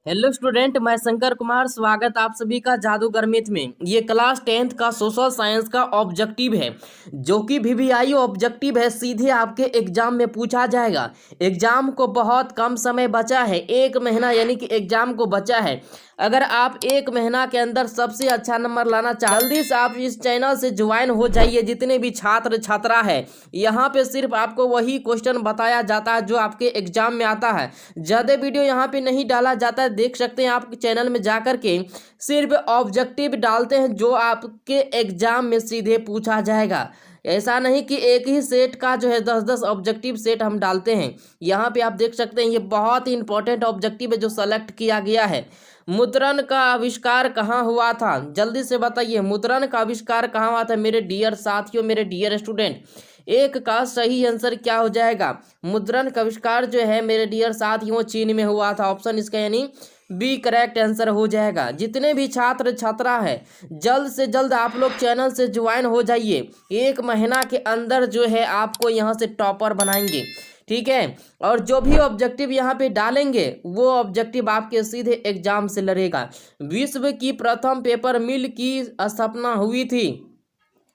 Hello student, मैं शंकर कुमार। स्वागत आप सभी का जादूगर मैथ में। ये क्लास 10th का सोशल साइंस का ऑब्जेक्टिव है, जो कि वीवीआई ऑब्जेक्टिव है। सीधे आपके एग्जाम में पूछा जाएगा। एग्जाम को बहुत कम समय बचा है, 1 महीना यानी कि एग्जाम को बचा है। अगर आप 1 महीना के अंदर सबसे अच्छा नंबर लाना चाहते, जल्दी से आप इस चैनल से ज्वाइन हो जाइए। जितने भी छात्र छात्रा है, यहाँ पे सिर्फ आपको वही क्वेश्चन बताया जाता है जो आपके एग्जाम में आता है। ज़्यादा वीडियो यहाँ पे नहीं डाला जाता है। देख सकते हैं आप चैनल में जाकर के सिर्फ ऑब्जेक्टिव डालते हैं जो आपके एग्जाम में सीधे पूछा जाएगा। ऐसा नहीं कि एक ही सेट का जो है 10-10 ऑब्जेक्टिव सेट हम डालते हैं। यहाँ पे आप देख सकते हैं ये बहुत ही इंपॉर्टेंट ऑब्जेक्टिव है जो सेलेक्ट किया गया है। मुद्रण का आविष्कार कहाँ हुआ था? जल्दी से बताइए, मुद्रण का आविष्कार कहाँ हुआ था मेरे डियर साथियों, मेरे डियर स्टूडेंट? एक का सही आंसर क्या हो जाएगा? मुद्रण का आविष्कार जो है मेरे डियर साथियों चीन में हुआ था। ऑप्शन इसका यानी बी करेक्ट आंसर हो जाएगा। जितने भी छात्र छात्रा है, जल्द से जल्द आप लोग चैनल से ज्वाइन हो जाइए। 1 महीना के अंदर जो है आपको यहाँ से टॉपर बनाएंगे, ठीक है। और जो भी ऑब्जेक्टिव यहाँ पे डालेंगे वो ऑब्जेक्टिव आपके सीधे एग्जाम से लड़ेगा। विश्व की प्रथम पेपर मिल की स्थापना हुई थी।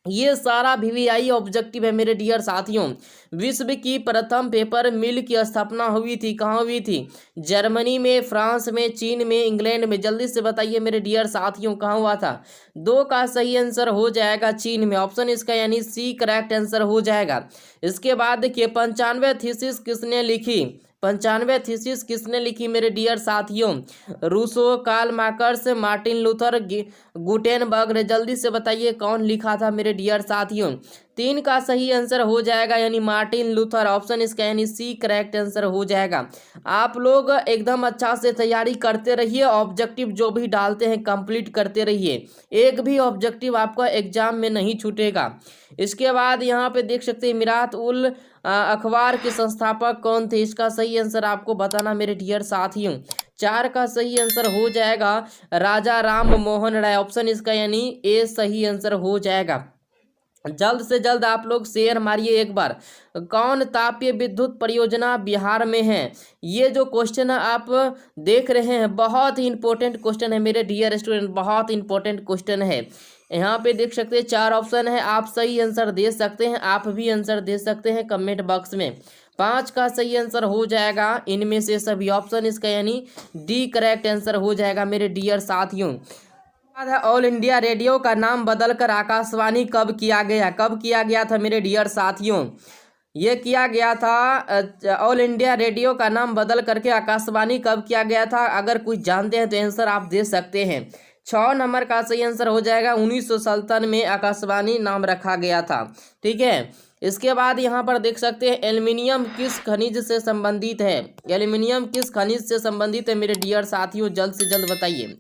ये सारा वीवीआई ऑब्जेक्टिव है मेरे डियर साथियों। विश्व की प्रथम पेपर मिल की स्थापना हुई थी, कहाँ हुई थी? जर्मनी में, फ्रांस में, चीन में, इंग्लैंड में। जल्दी से बताइए मेरे डियर साथियों कहाँ हुआ था? 2 का सही आंसर हो जाएगा चीन में। ऑप्शन इसका यानी सी करेक्ट आंसर हो जाएगा। इसके बाद देखिए 95 थीसिस किसने लिखी? 95 थीसिस किसने लिखी मेरे डियर साथियों? Rousseau, Karl Marx, Martin Luther, Gutenberg ने। जल्दी से बताइए कौन लिखा था मेरे डियर साथियों? 3 का सही आंसर हो जाएगा यानी मार्टिन लूथर। ऑप्शन इसका यानी सी करेक्ट आंसर हो जाएगा। आप लोग एकदम अच्छा से तैयारी करते रहिए, ऑब्जेक्टिव जो भी डालते हैं कंप्लीट करते रहिए। एक भी ऑब्जेक्टिव आपका एग्जाम में नहीं छूटेगा। इसके बाद यहाँ पे देख सकते हैं मिरात उल अखबार के संस्थापक कौन थे? इसका सही आंसर आपको बताना मेरे डियर साथियों। 4 का सही आंसर हो जाएगा राजा राम मोहन राय। ऑप्शन इसका यानी ए सही आंसर हो जाएगा। जल्द से जल्द आप लोग शेयर मारिए एक बार। कौन तापीय विद्युत परियोजना बिहार में है? ये जो क्वेश्चन आप देख रहे हैं बहुत ही इंपॉर्टेंट क्वेश्चन है मेरे डियर स्टूडेंट, बहुत इंपॉर्टेंट क्वेश्चन है। यहाँ पे देख सकते हैं 4 ऑप्शन है, आप सही आंसर दे सकते हैं, आप भी आंसर दे सकते हैं कमेंट बॉक्स में। 5 का सही आंसर हो जाएगा इनमें से सभी। ऑप्शन इसका यानी डी करेक्ट आंसर हो जाएगा मेरे डियर साथियों। ऑल इंडिया रेडियो का नाम बदलकर आकाशवाणी कब किया गया? कब किया गया था मेरे डियर साथियों? ये किया गया था ऑल इंडिया रेडियो का नाम बदल करके आकाशवाणी कब किया गया था? अगर कुछ जानते हैं तो आंसर आप दे सकते हैं। 6 नंबर का सही आंसर हो जाएगा 1957 में आकाशवाणी नाम रखा गया था, ठीक है। इसके बाद यहाँ पर देख सकते हैं एल्युमिनियम किस खनिज से संबंधित है? एल्युमिनियम किस खनिज से संबंधित है मेरे डियर साथियों? जल्द से जल्द बताइए।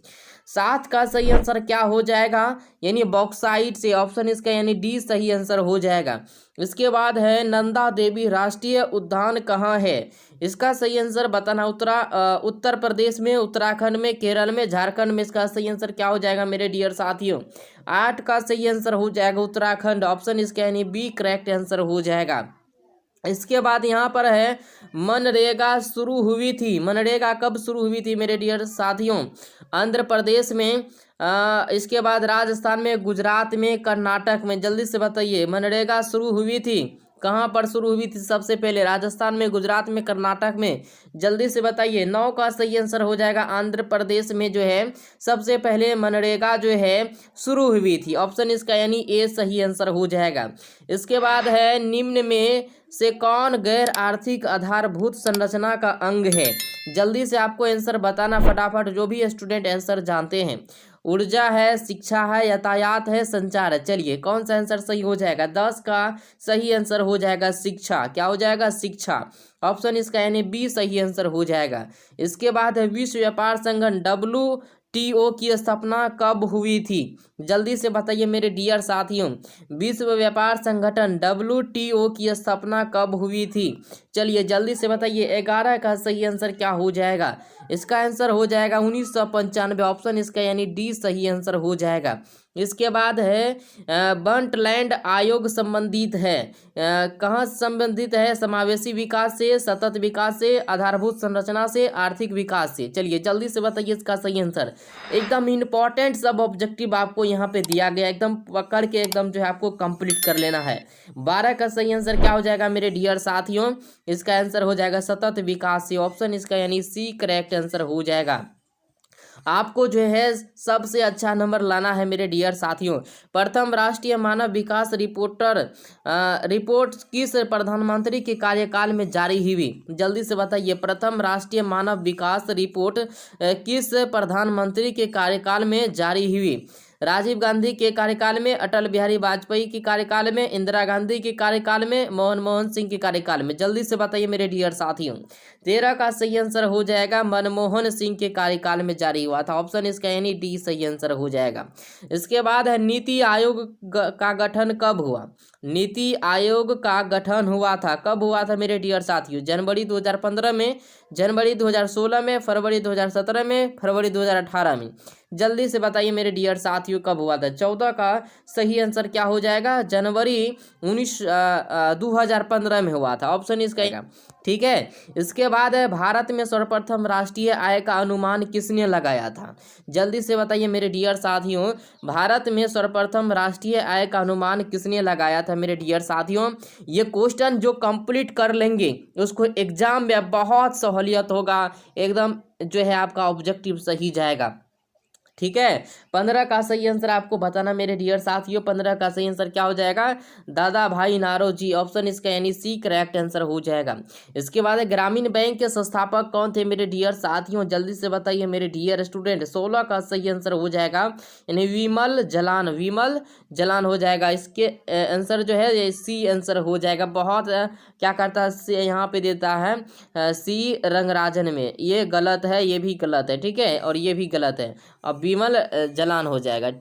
7 का सही आंसर क्या हो जाएगा? यानी बॉक्साइट से। ऑप्शन इसका यानी डी सही आंसर हो जाएगा। इसके बाद है नंदा देवी राष्ट्रीय उद्यान कहाँ है? इसका सही आंसर बताना। उत्तर प्रदेश में, उत्तराखंड में, केरल में, झारखंड में। इसका सही आंसर क्या हो जाएगा मेरे डियर साथियों? 8 का सही आंसर हो जाएगा उत्तराखंड। ऑप्शन इसका यानी बी करेक्ट आंसर हो जाएगा। इसके बाद यहाँ पर है मनरेगा शुरू हुई थी। मनरेगा कब शुरू हुई थी मेरे डियर साथियों? आंध्र प्रदेश में, इसके बाद राजस्थान में, गुजरात में, कर्नाटक में। जल्दी से बताइए मनरेगा शुरू हुई थी कहाँ पर शुरू हुई थी? सबसे पहले राजस्थान में, गुजरात में, कर्नाटक में। जल्दी से बताइए। 9 का सही आंसर हो जाएगा आंध्र प्रदेश में जो है सबसे पहले मनरेगा जो है शुरू हुई थी। ऑप्शन इसका यानी ए सही आंसर हो जाएगा। इसके बाद है निम्न में से कौन गैर आर्थिक आधारभूत संरचना का अंग है? जल्दी से आपको आंसर बताना फटाफट, जो भी स्टूडेंट आंसर जानते हैं। ऊर्जा है, शिक्षा है, यातायात है, संचार है। चलिए कौन सा आंसर सही हो जाएगा? 10 का सही आंसर हो जाएगा शिक्षा। क्या हो जाएगा? शिक्षा। ऑप्शन इसका यानी बी सही आंसर हो जाएगा। इसके बाद है विश्व व्यापार संगठन WTO की स्थापना कब हुई थी? जल्दी से बताइए मेरे डियर साथियों। विश्व व्यापार संगठन WTO की स्थापना कब हुई थी? चलिए जल्दी से बताइए। 11 का सही आंसर क्या हो जाएगा? इसका आंसर हो जाएगा 1995, ऑप्शन इसका यानी डी सही आंसर हो जाएगा। इसके बाद है बंटलैंड आयोग संबंधित है, कहाँ संबंधित है? समावेशी विकास से, सतत विकास से, आधारभूत संरचना से, आर्थिक विकास से। चलिए जल्दी से बताइए इसका सही आंसर। एकदम इंपॉर्टेंट सब ऑब्जेक्टिव आपको यहाँ पे दिया गया, एकदम पकड़ के एकदम जो है आपको कंप्लीट कर लेना है। 12 का सही आंसर क्या हो जाएगा मेरे डियर साथियों? इसका आंसर हो जाएगा सतत विकास से, ऑप्शन इसका यानी सी करेक्ट आंसर हो जाएगा। आपको जो है सबसे अच्छा नंबर लाना है मेरे डियर साथियों। प्रथम राष्ट्रीय मानव विकास रिपोर्ट किस प्रधानमंत्री के कार्यकाल में जारी हुई? जल्दी से बताइए, प्रथम राष्ट्रीय मानव विकास रिपोर्ट किस प्रधानमंत्री के कार्यकाल में जारी हुई? राजीव गांधी के कार्यकाल में, अटल बिहारी वाजपेयी के कार्यकाल में, इंदिरा गांधी के कार्यकाल में, मनमोहन सिंह के कार्यकाल में? जल्दी से बताइए मेरे डियर साथियों। 13 का सही आंसर हो जाएगा मनमोहन सिंह के कार्यकाल में जारी हुआ था, ऑप्शन इसका यानी डी सही आंसर हो जाएगा। इसके बाद है नीति आयोग का गठन कब हुआ? नीति आयोग का गठन हुआ था, कब हुआ था मेरे डियर साथियों? जनवरी 2015 में, जनवरी 2016 में, फरवरी 2017 में, फरवरी 2018 में? जल्दी से बताइए मेरे डियर साथियों कब हुआ था। 14 का सही आंसर क्या हो जाएगा? जनवरी 2015 में हुआ था, ऑप्शन इसका। ठीक है, इसके बाद है भारत में सर्वप्रथम राष्ट्रीय आय का अनुमान किसने लगाया था? जल्दी से बताइए मेरे डियर साथियों, भारत में सर्वप्रथम राष्ट्रीय आय का अनुमान किसने लगाया था मेरे डियर साथियों? ये क्वेश्चन जो कंप्लीट कर लेंगे उसको एग्जाम में बहुत सहूलियत होगा, एकदम जो है आपका ऑब्जेक्टिव सही जाएगा। ठीक है, 15 का सही आंसर आपको बताना मेरे डियर साथियों। 15 का सही आंसर क्या हो जाएगा? दादा भाई नारोजी, ऑप्शन इसका यानी सी करेक्ट आंसर हो जाएगा। इसके बाद ग्रामीण बैंक के संस्थापक कौन थे मेरे डियर साथियों? जल्दी से बताइए मेरे डियर स्टूडेंट। 16 का सही आंसर हो जाएगा यानी विमल जलान, विमल जलान हो जाएगा। इसके आंसर जो है ये सी आंसर हो जाएगा। बहुत क्या करता है यहाँ पे देता है सी रंगराजन में, ये गलत है, ये भी गलत है, ठीक है, और ये भी गलत है। अब विमल जलान हो जाएगा।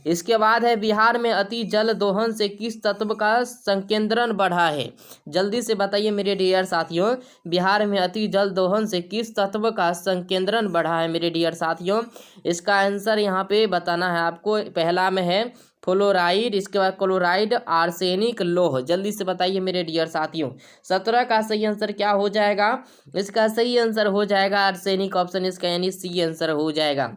इसके बाद है बिहार में अति जल दोहन से किस तत्व का संकेंद्रण बढ़ा है? जल्दी से बताइए मेरे डियर साथियों, बिहार में अति जल दोहन से किस तत्व का संकेंद्रण बढ़ा है मेरे डियर साथियों? इसका आंसर यहाँ पे बताना है आपको। पहला में है फ्लोराइड, इसके बाद क्लोराइड, आर्सेनिक, लौह। जल्दी से बताइए मेरे डियर साथियों। 17 का सही आंसर क्या हो जाएगा? इसका सही आंसर हो जाएगा आर्सेनिक, ऑप्शन इसका यानी सी आंसर हो जाएगा।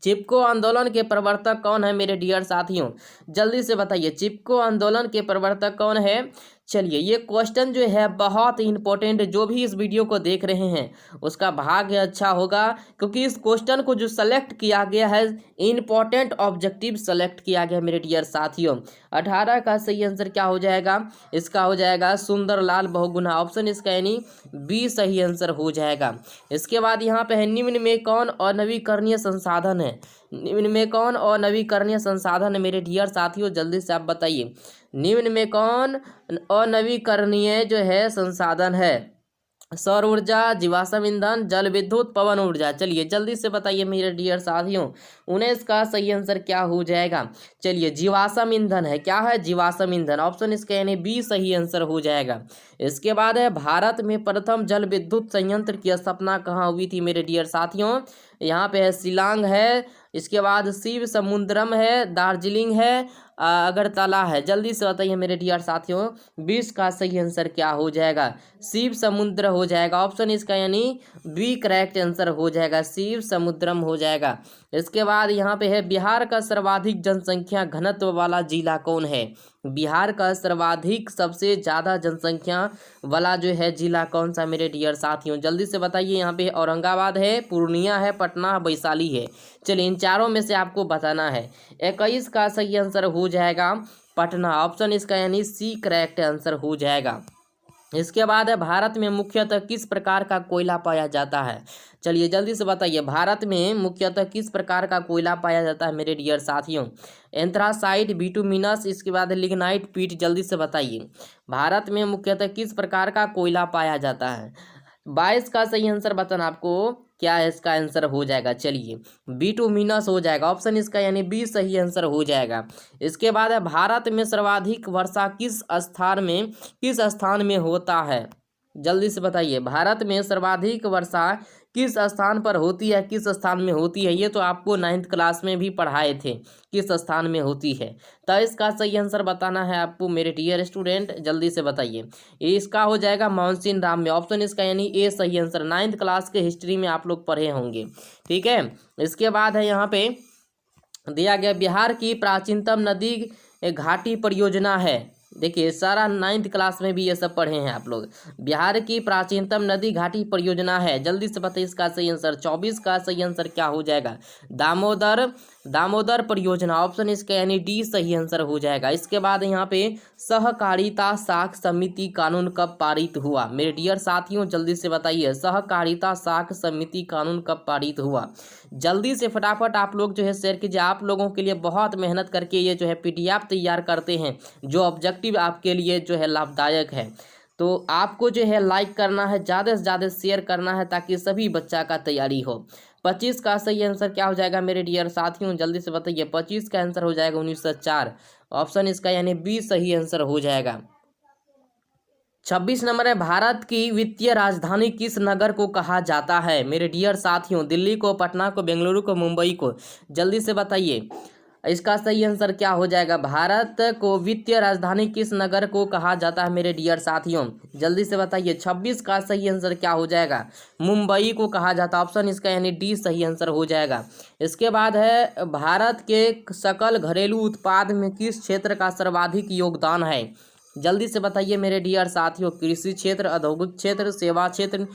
चिपको आंदोलन के प्रवर्तक कौन है मेरे डियर साथियों? जल्दी से बताइए, चिपको आंदोलन के प्रवर्तक कौन है? चलिए ये क्वेश्चन जो है बहुत ही इंपॉर्टेंट, जो भी इस वीडियो को देख रहे हैं उसका भाग्य अच्छा होगा, क्योंकि इस क्वेश्चन को जो सेलेक्ट किया गया है इंपॉर्टेंट ऑब्जेक्टिव सेलेक्ट किया गया मेरे डियर साथियों। 18 का सही आंसर क्या हो जाएगा? इसका हो जाएगा सुंदरलाल बहुगुणा, ऑप्शन इसका यानी बी सही आंसर हो जाएगा। इसके बाद यहाँ पे है निम्न में कौन अनवीकरणीय संसाधन है? निम्न में कौन अनवीकरणीय संसाधन है मेरे डियर साथियों? जल्दी से आप बताइए, निम्न में कौन अनवीकरणीय जो है संसाधन है? सौर ऊर्जा, जीवाश्म ईंधन, जल विद्युत, पवन ऊर्जा। चलिए जल्दी से बताइए मेरे डियर साथियों। 19 का सही आंसर क्या हो जाएगा? चलिए जीवाश्म ईंधन है, क्या है? जीवाश्म ईंधन, ऑप्शन इसका यानी बी सही आंसर हो जाएगा। इसके बाद है भारत में प्रथम जल विद्युत संयंत्र की स्थापना कहाँ हुई थी मेरे डियर साथियों? यहाँ पे है शिलांग है, इसके बाद शिव समुद्रम है, दार्जिलिंग है, अगरतला है। जल्दी से बताइए मेरे डियर साथियों, 20 का सही आंसर क्या हो जाएगा? शिव समुद्र हो जाएगा, ऑप्शन इसका यानी बी करेक्ट आंसर हो जाएगा, शिव समुद्रम हो जाएगा। इसके बाद यहाँ पे है बिहार का सर्वाधिक जनसंख्या घनत्व वाला जिला कौन है? बिहार का सर्वाधिक सबसे ज़्यादा जनसंख्या वाला जो है जिला कौन सा मेरे डियर साथियों? जल्दी से बताइए। यहाँ पे औरंगाबाद है, पूर्णिया है, पटना, वैशाली है। चलिए इन चारों में से आपको बताना है। 21 का सही आंसर हो जाएगा पटना, ऑप्शन इसका यानी सी करेक्ट आंसर हो जाएगा। इसके बाद है भारत में मुख्यतः किस प्रकार का कोयला पाया जाता है? चलिए जल्दी से बताइए, भारत में मुख्यतः किस प्रकार का कोयला पाया जाता है मेरे डियर साथियों? एंथ्रासाइट, बिटुमिनस, इसके बाद लिग्नाइट, पीट। जल्दी से बताइए, भारत में मुख्यतः किस प्रकार का कोयला पाया जाता है? 22 का सही आंसर बताना आपको, क्या है इसका आंसर हो जाएगा? चलिए बिटुमिनस हो जाएगा, ऑप्शन इसका यानी बी सही आंसर हो जाएगा। इसके बाद है भारत में सर्वाधिक वर्षा किस स्थान में होता है? जल्दी से बताइए, भारत में सर्वाधिक वर्षा किस स्थान पर होती है, किस स्थान में होती है, ये तो आपको 9th क्लास में भी पढ़ाए थे किस स्थान में होती है। तो इसका सही आंसर बताना है आपको मेरे डियर स्टूडेंट, जल्दी से बताइए। ये इसका हो जाएगा मानसीन राम में, ऑप्शन इसका यानी ए सही आंसर। 9th क्लास के हिस्ट्री में आप लोग पढ़े होंगे, ठीक है। इसके बाद है यहाँ पे दिया गया बिहार की प्राचीनतम नदी घाटी परियोजना है। देखिए सारा 9th क्लास में भी ये सब पढ़े हैं आप लोग। बिहार की प्राचीनतम नदी घाटी परियोजना है, जल्दी से बताइए इसका सही आंसर। 24 का सही आंसर क्या हो जाएगा, दामोदर परियोजना, ऑप्शन इसका यानी डी सही आंसर हो जाएगा। इसके बाद यहाँ पे सहकारिता साख समिति कानून कब पारित हुआ, मेरे डियर साथियों जल्दी से बताइए, सहकारिता साख समिति कानून कब पारित हुआ। जल्दी से फटाफट आप लोग जो है शेयर कीजिए। आप लोगों के लिए बहुत मेहनत करके ये जो है PDF तैयार करते हैं, जो ऑब्जेक्टिव आपके लिए जो है लाभदायक है। तो आपको जो है लाइक करना है, ज़्यादा से ज़्यादा शेयर करना है, ताकि सभी बच्चा का तैयारी हो। 25 का सही आंसर क्या हो जाएगा मेरे डियर साथियों, जल्दी से बताइए। 25 का आंसर हो जाएगा 1904, ऑप्शन इसका यानी बी सही आंसर हो जाएगा। 26 नंबर है, भारत की वित्तीय राजधानी किस नगर को कहा जाता है, मेरे डियर साथियों। दिल्ली को, पटना को, बेंगलुरु को, मुंबई को, जल्दी से बताइए इसका सही आंसर क्या हो जाएगा। भारत को वित्तीय राजधानी किस नगर को कहा जाता है मेरे डियर साथियों, जल्दी से बताइए। 26 का सही आंसर क्या हो जाएगा, मुंबई को कहा जाता है, ऑप्शन इसका यानी डी सही आंसर हो जाएगा। इसके बाद है भारत के सकल घरेलू उत्पाद में किस क्षेत्र का सर्वाधिक योगदान है, जल्दी से बताइए मेरे डियर साथियों। कृषि क्षेत्र, औद्योगिक क्षेत्र, सेवा क्षेत्र,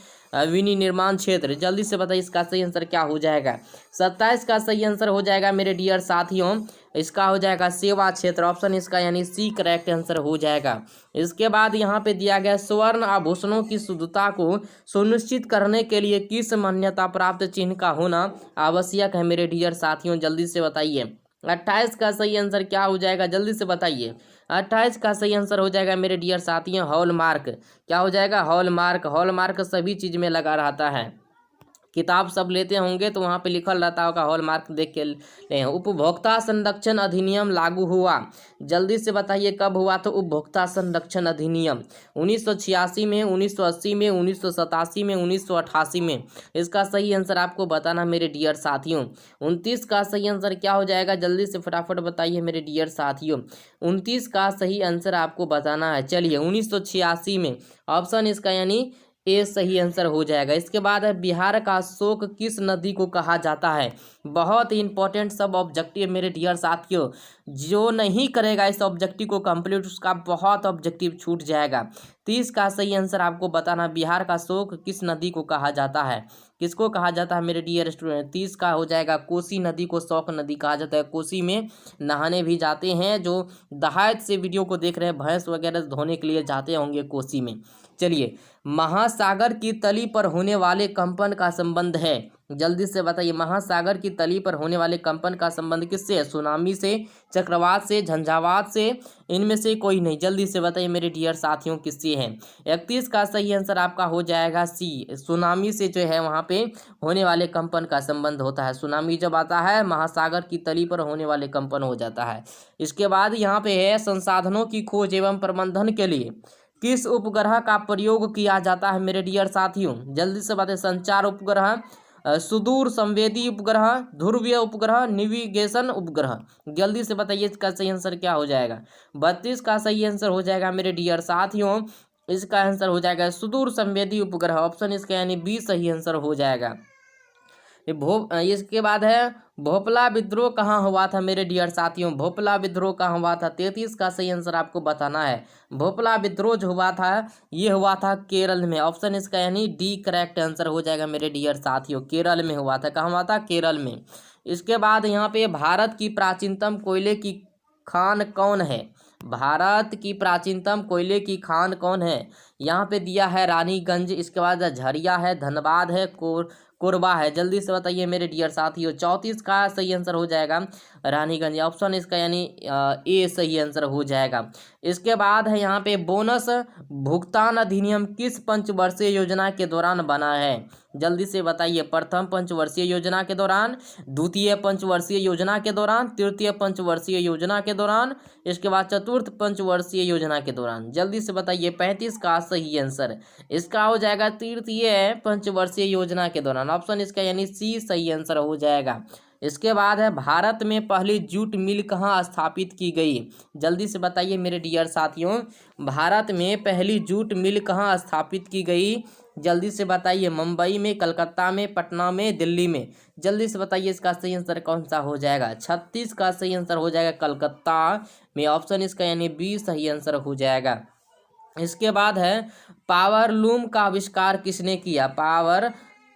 विनिर्माण क्षेत्र, जल्दी से बताइए इसका सही आंसर क्या हो जाएगा। 27 का सही आंसर हो जाएगा मेरे डियर साथियों, इसका हो जाएगा सेवा क्षेत्र, ऑप्शन इसका यानी सी करेक्ट आंसर हो जाएगा। इसके बाद यहाँ पे दिया गया स्वर्ण आभूषणों की शुद्धता को सुनिश्चित करने के लिए किस मान्यता प्राप्त चिन्ह का होना आवश्यक है मेरे डियर साथियों, जल्दी से बताइए। 28 का सही आंसर क्या हो जाएगा, जल्दी से बताइए। 28 का सही आंसर हो जाएगा मेरे डियर साथियों हॉलमार्क, क्या हो जाएगा, हॉलमार्क। हॉलमार्क सभी चीज में लगा रहता है, किताब सब लेते होंगे तो वहाँ पे लिखल रहता होगा हॉलमार्क, देख के ले। उपभोक्ता संरक्षण अधिनियम लागू हुआ, जल्दी से बताइए कब हुआ। तो उपभोक्ता संरक्षण अधिनियम 1986 में, 1980 में, 1987 में, 1988 में। इसका सही आंसर आपको बताना मेरे डियर साथियों। 29 का सही आंसर क्या हो जाएगा, जल्दी से फटाफट बताइए मेरे डियर साथियों। 29 का सही आंसर आपको बताना है, चलिए 1986 में, ऑप्शन इसका यानी ए सही आंसर हो जाएगा। इसके बाद है बिहार का शोक किस नदी को कहा जाता है, बहुत ही इंपॉर्टेंट सब ऑब्जेक्टिव मेरे डियर साथियों। जो नहीं करेगा इस ऑब्जेक्टिव को कंप्लीट, उसका बहुत ऑब्जेक्टिव छूट जाएगा। 30 का सही आंसर आपको बताना, बिहार का शोक किस नदी को कहा जाता है, किसको कहा जाता है मेरे डियर स्टूडेंट। 30 का हो जाएगा कोसी नदी को शोक नदी कहा जाता है। कोसी में नहाने भी जाते हैं, जो दहायत से वीडियो को देख रहे हैं, भैंस वगैरह धोने के लिए जाते होंगे कोसी में। चलिए, महासागर की तली पर होने वाले कंपन का संबंध है, जल्दी से बताइए। महासागर की तली पर होने वाले कंपन का संबंध किससे है, सुनामी से, चक्रवात से, झंझावात से, इनमें से कोई नहीं, जल्दी से बताइए मेरे डियर साथियों किससे है। 31 का सही आंसर आपका हो जाएगा सी, सुनामी से जो है वहाँ पे होने वाले कंपन का संबंध होता है। सुनामी जब आता है महासागर की तली पर होने वाले कंपन हो जाता है। इसके बाद यहाँ पे है संसाधनों की खोज एवं प्रबंधन के लिए किस उपग्रह का प्रयोग किया जाता है मेरे डियर साथियों, जल्दी से बताइए। संचार उपग्रह, सुदूर संवेदी उपग्रह, ध्रुवीय उपग्रह, नेविगेशन उपग्रह, जल्दी से बताइए इसका सही आंसर क्या हो जाएगा। 32 का सही आंसर हो जाएगा मेरे डियर साथियों, इसका आंसर हो जाएगा सुदूर संवेदी उपग्रह, ऑप्शन इसका यानी बी सही आंसर हो जाएगा। इसके बाद है भोपला विद्रोह कहाँ हुआ था मेरे डियर साथियों, भोपला विद्रोह कहाँ हुआ था। 33 का सही आंसर आपको बताना है। भोपला विद्रोह जो हुआ था ये हुआ था केरल में, ऑप्शन इसका यानी डी करेक्ट आंसर हो जाएगा मेरे डियर साथियों। केरल में हुआ था, कहाँ हुआ था, केरल में। इसके बाद यहाँ पे भारत की प्राचीनतम कोयले की खान कौन है, भारत की प्राचीनतम कोयले की खान कौन है, यहाँ पे दिया है रानीगंज, इसके बाद झरिया है, धनबाद है, कोरबा है, जल्दी से बताइए मेरे डियर साथियों। 34 का सही आंसर हो जाएगा रानीगंज, ऑप्शन इसका यानी ए सही आंसर हो जाएगा। इसके बाद है यहाँ पे बोनस भुगतान अधिनियम किस पंचवर्षीय योजना के दौरान बना है, जल्दी से बताइए। प्रथम पंचवर्षीय योजना के दौरान, द्वितीय पंचवर्षीय योजना के दौरान, तृतीय पंचवर्षीय योजना के दौरान, इसके बाद चतुर्थ पंचवर्षीय योजना के दौरान। जल्दी से बताइए 35 का सही आंसर इसका हो जाएगा तृतीय पंचवर्षीय योजना के दौरान। ऑप्शन इसका यानी सी सही आंसर हो जाएगा। इसके बाद है भारत में पहली जूट मिल कहाँ स्थापित की गई। जल्दी से बताइए मेरे डियर साथियों, भारत में पहली जूट मिल कहाँ स्थापित की गई। जल्दी से बताइए। मुंबई में, कलकत्ता में, पटना में, दिल्ली में। जल्दी से बताइए इसका सही आंसर कौन सा हो जाएगा। 36 का सही आंसर हो जाएगा कलकत्ता में। ऑप्शन इसका यानी बी सही आंसर हो जाएगा। इसके बाद है पावर लूम का आविष्कार किसने किया।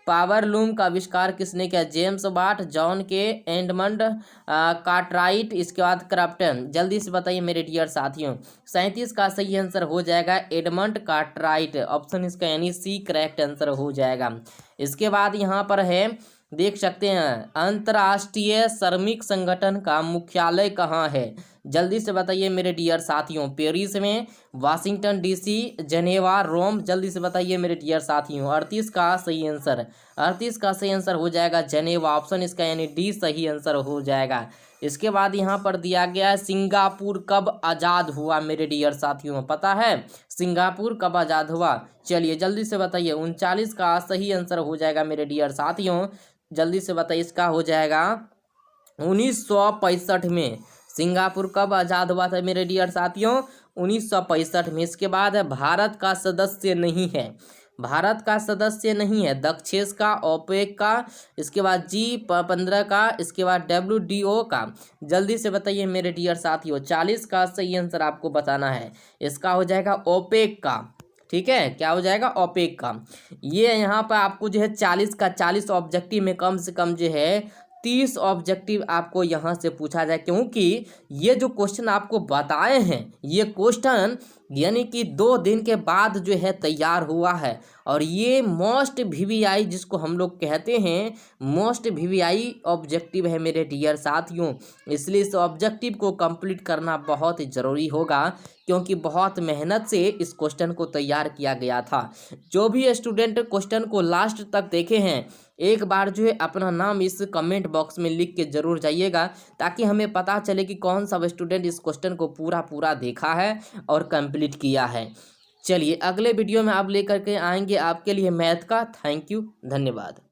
पावर लूम का आविष्कार किसने किया। जेम्स वाट, जॉन के, एडमंड कार्टराइट, इसके बाद क्रॉम्पटन। जल्दी से बताइए मेरे डियर साथियों। 37 का सही आंसर हो जाएगा एडमंड कार्टराइट। ऑप्शन इसका यानी सी करेक्ट आंसर हो जाएगा। इसके बाद यहाँ पर है, देख सकते हैं, अंतर्राष्ट्रीय श्रमिक संगठन का मुख्यालय कहाँ है। जल्दी से बताइए मेरे डियर साथियों। पेरिस में, वाशिंगटन डीसी, जेनेवा, रोम। जल्दी से बताइए मेरे डियर साथियों। 38 का सही आंसर हो जाएगा जेनेवा। ऑप्शन इसका यानी डी सही आंसर हो जाएगा। इसके बाद यहाँ पर दिया गया है सिंगापुर कब आज़ाद हुआ मेरे डियर साथियों, पता है सिंगापुर कब आज़ाद हुआ। चलिए जल्दी से बताइए। 39 का सही आंसर हो जाएगा मेरे डियर साथियों। जल्दी से बताइए इसका हो जाएगा 1965 में। सिंगापुर कब आज़ाद हुआ था मेरे डियर साथियों, 1965 में। इसके बाद है भारत का सदस्य नहीं है। दक्षेस का, ओपेक का, इसके बाद G15 का, इसके बाद WTO का। जल्दी से बताइए मेरे डियर साथियों। 40 का सही आंसर आपको बताना है। इसका हो जाएगा ओपेक का। ठीक है, क्या हो जाएगा ओपेक का। ये यहाँ पर आपको जो है 40 का 40 ऑब्जेक्टिव में कम से कम जो है 30 ऑब्जेक्टिव आपको यहाँ से पूछा जाए, क्योंकि ये जो क्वेश्चन आपको बताए हैं ये क्वेश्चन यानी कि 2 दिन के बाद जो है तैयार हुआ है। और ये मोस्ट VVI जिसको हम लोग कहते हैं, मोस्ट VVI ऑब्जेक्टिव है मेरे डियर साथियों। इसलिए इस ऑब्जेक्टिव को कंप्लीट करना बहुत ही ज़रूरी होगा, क्योंकि बहुत मेहनत से इस क्वेश्चन को तैयार किया गया था। जो भी स्टूडेंट क्वेश्चन को लास्ट तक देखे हैं, एक बार जो है अपना नाम इस कमेंट बॉक्स में लिख के जरूर जाइएगा, ताकि हमें पता चले कि कौन सा स्टूडेंट इस क्वेश्चन को पूरा देखा है और कंप्लीट किया है। चलिए अगले वीडियो में आप लेकर के आएंगे आपके लिए मैथ का। थैंक यू, धन्यवाद।